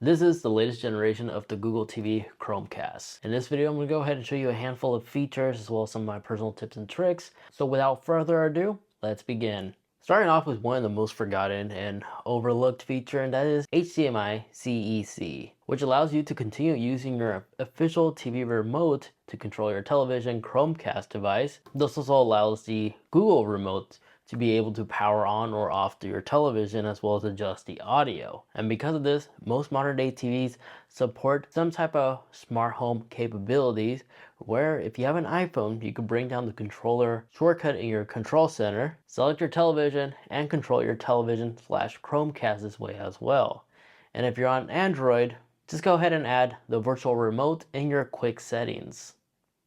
This is the latest generation of the Google TV Chromecast. In this video, I'm going to go ahead and show you a handful of features as well as some of my personal tips and tricks. So without further ado, let's begin. Starting off with one of the most forgotten and overlooked feature, and that is HDMI CEC, which allows you to continue using your official TV remote to control your television Chromecast device. This also allows the Google remote to be able to power on or off your television as well as adjust the audio. And because of this, most modern day TVs support some type of smart home capabilities where if you have an iPhone, you can bring down the controller shortcut in your control center, select your television, and control your television / Chromecast this way as well. And if you're on Android, just go ahead and add the virtual remote in your quick settings.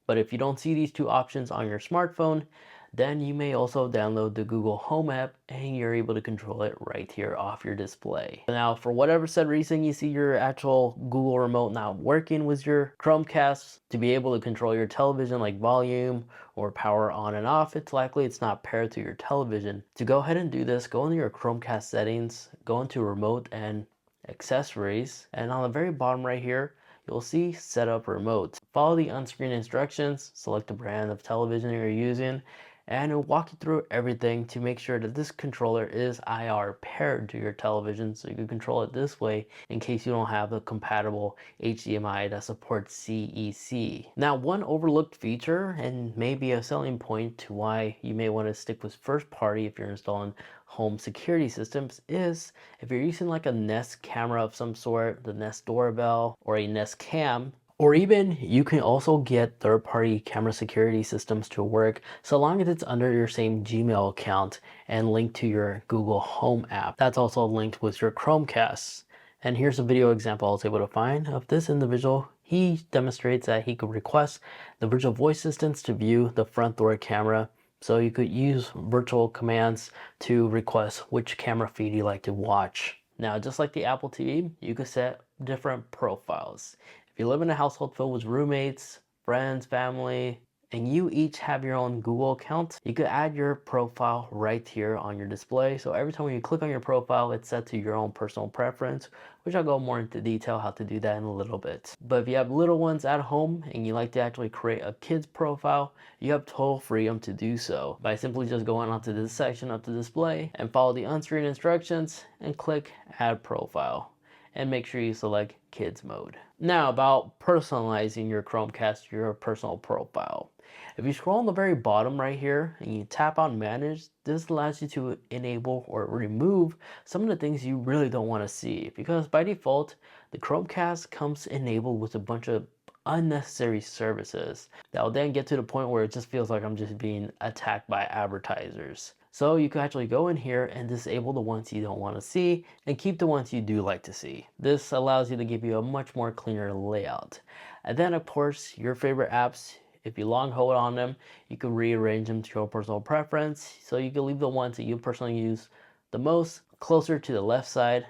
But if you don't see these two options on your smartphone, then you may also download the Google Home app and you're able to control it right here off your display. Now, for whatever said reason you see your actual Google remote not working with your Chromecast, to be able to control your television like volume or power on and off, it's likely it's not paired to your television. To go ahead and do this, go into your Chromecast settings, go into remote and accessories, and on the very bottom right here, you'll see setup remote. Follow the on-screen instructions, select the brand of television you're using, and it'll walk you through everything to make sure that this controller is IR paired to your television so you can control it this way in case you don't have a compatible HDMI that supports CEC. Now, one overlooked feature and maybe a selling point to why you may want to stick with first party if you're installing home security systems is if you're using like a Nest camera of some sort, the Nest doorbell or a Nest Cam, or even you can also get third-party camera security systems to work so long as it's under your same Gmail account and linked to your Google Home app. That's also linked with your Chromecast. And here's a video example I was able to find of this individual. He demonstrates that he could request the virtual voice assistants to view the front door camera. So you could use virtual commands to request which camera feed you like to watch. Now, just like the Apple TV, you could set different profiles. If you live in a household filled with roommates, friends, family, and you each have your own Google account, you could add your profile right here on your display. So every time when you click on your profile, it's set to your own personal preference, which I'll go more into detail how to do that in a little bit. But if you have little ones at home and you like to actually create a kid's profile, you have total freedom to do so by simply just going onto this section of the display and follow the on-screen instructions and click Add Profile. And make sure you select kids mode. Now about personalizing your Chromecast, your personal profile. If you scroll on the very bottom right here and you tap on manage, this allows you to enable or remove some of the things you really don't want to see, because by default, the Chromecast comes enabled with a bunch of unnecessary services that will then get to the point where it just feels like I'm just being attacked by advertisers. So you can actually go in here and disable the ones you don't want to see and keep the ones you do like to see. This allows you to give you a much more cleaner layout. And then of course, your favorite apps, if you long hold on them, you can rearrange them to your personal preference. So you can leave the ones that you personally use the most closer to the left side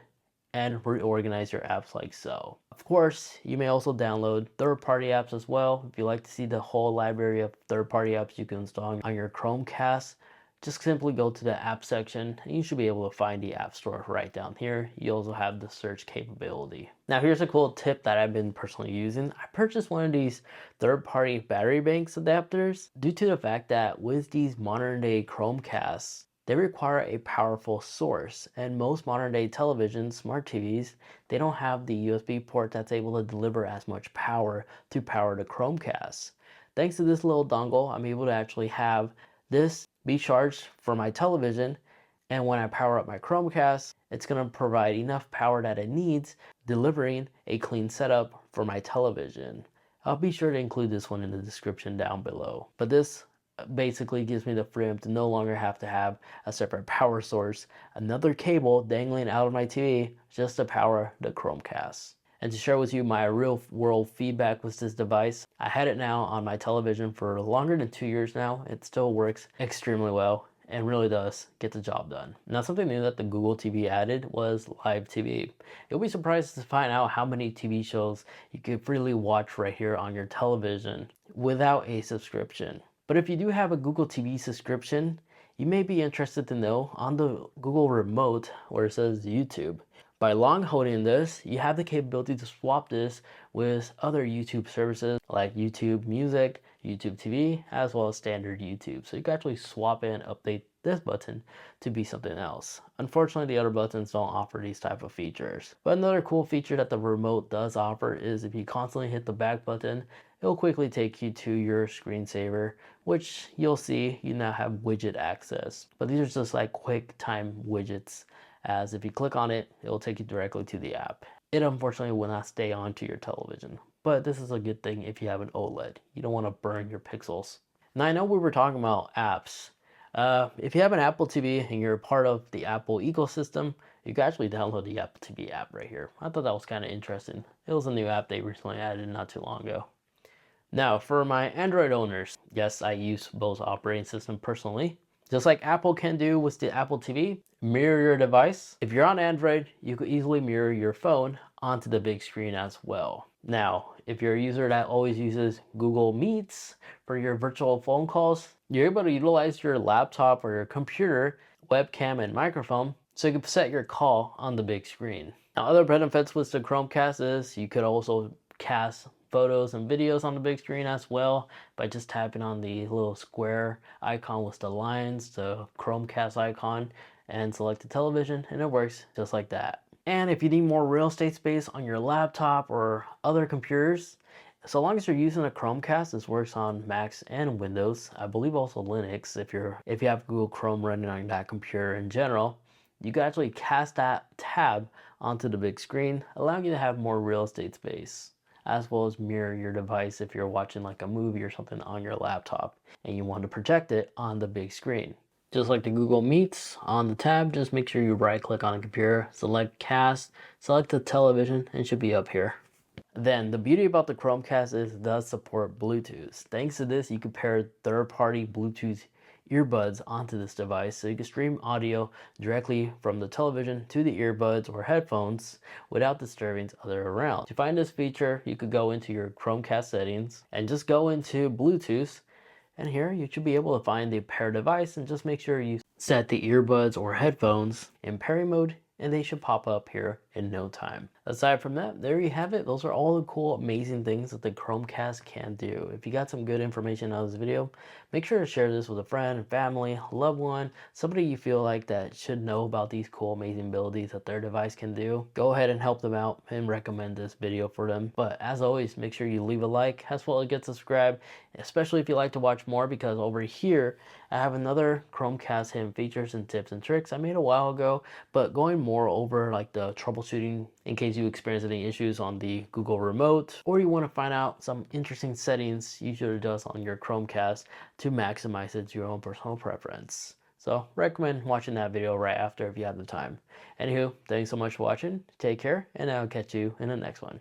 and reorganize your apps like so. Of course, you may also download third-party apps as well. If you like to see the whole library of third-party apps you can install on your Chromecast, just simply go to the app section and you should be able to find the app store right down here. You also have the search capability. Now here's a cool tip that I've been personally using. I purchased one of these third-party battery banks adapters due to the fact that with these modern day Chromecasts, they require a powerful source, and most modern day televisions, smart TVs, they don't have the USB port that's able to deliver as much power to power the Chromecast. Thanks to this little dongle, I'm able to actually have this be charged for my television, and when I power up my Chromecast, it's going to provide enough power that it needs, delivering a clean setup for my television. I'll be sure to include this one in the description down below. But this basically gives me the freedom to no longer have to have a separate power source, another cable dangling out of my TV just to power the Chromecast. And to share with you my real world feedback with this device, I had it now on my television for longer than 2 years now. It still works extremely well and really does get the job done. Now, something new that the Google TV added was live TV. You'll be surprised to find out how many TV shows you can freely watch right here on your television without a subscription. But if you do have a Google TV subscription, you may be interested to know on the Google remote where it says YouTube, By long holding this, you have the capability to swap this with other YouTube services like YouTube Music, YouTube TV, as well as standard YouTube. So you can actually swap and update this button to be something else. Unfortunately, the other buttons don't offer these type of features. But another cool feature that the remote does offer is if you constantly hit the back button, it'll quickly take you to your screensaver, which you'll see you now have widget access. But these are just like quick time widgets, as if you click on it, it'll take you directly to the app. It unfortunately will not stay onto your television, but this is a good thing if you have an OLED. You don't want to burn your pixels. Now I know we were talking about apps. If you have an Apple TV and you're part of the Apple ecosystem, you can actually download the Apple TV app right here. I thought that was kind of interesting. It was a new app they recently added not too long ago. Now, for my Android owners, yes, I use both operating systems personally. Just like Apple can do with the Apple TV, mirror your device. If you're on Android, you could easily mirror your phone onto the big screen as well. Now, if you're a user that always uses Google Meets for your virtual phone calls, you're able to utilize your laptop or your computer, webcam, and microphone so you can set your call on the big screen. Now, other benefits with the Chromecast is you could also cast photos and videos on the big screen as well by just tapping on the little square icon with the lines, the Chromecast icon, and select the television, and it works just like that. And if you need more real estate space on your laptop or other computers, so long as you're using a Chromecast, this works on Macs and Windows. I believe also Linux if you have Google Chrome running on that computer in general. You can actually cast that tab onto the big screen, allowing you to have more real estate space, as well as mirror your device if you're watching like a movie or something on your laptop and you want to project it on the big screen. Just like the Google Meets, on the tab, just make sure you right click on the computer, select cast, select the television, and it should be up here. Then the beauty about the Chromecast is it does support Bluetooth. Thanks to this, you can pair third-party Bluetooth earbuds onto this device so you can stream audio directly from the television to the earbuds or headphones without disturbing others around. To find this feature, you could go into your Chromecast settings and just go into Bluetooth, and here you should be able to find the pair device and just make sure you set the earbuds or headphones in pairing mode, and they should pop up here in no time. Aside from that, there you have it. Those are all the cool, amazing things that the Chromecast can do. If you got some good information out of this video, make sure to share this with a friend, family, loved one, somebody you feel like that should know about these cool, amazing abilities that their device can do. Go ahead and help them out and recommend this video for them. But as always, make sure you leave a like as well as get subscribed, especially if you like to watch more, because over here I have another Chromecast hidden features and tips and tricks I made a while ago, but going more over like the troubleshooting in case you experience any issues on the Google remote, or you want to find out some interesting settings you should adjust on your Chromecast to maximize it to your own personal preference. So recommend watching that video right after if you have the time. Anywho, thanks so much for watching, take care, and I'll catch you in the next one.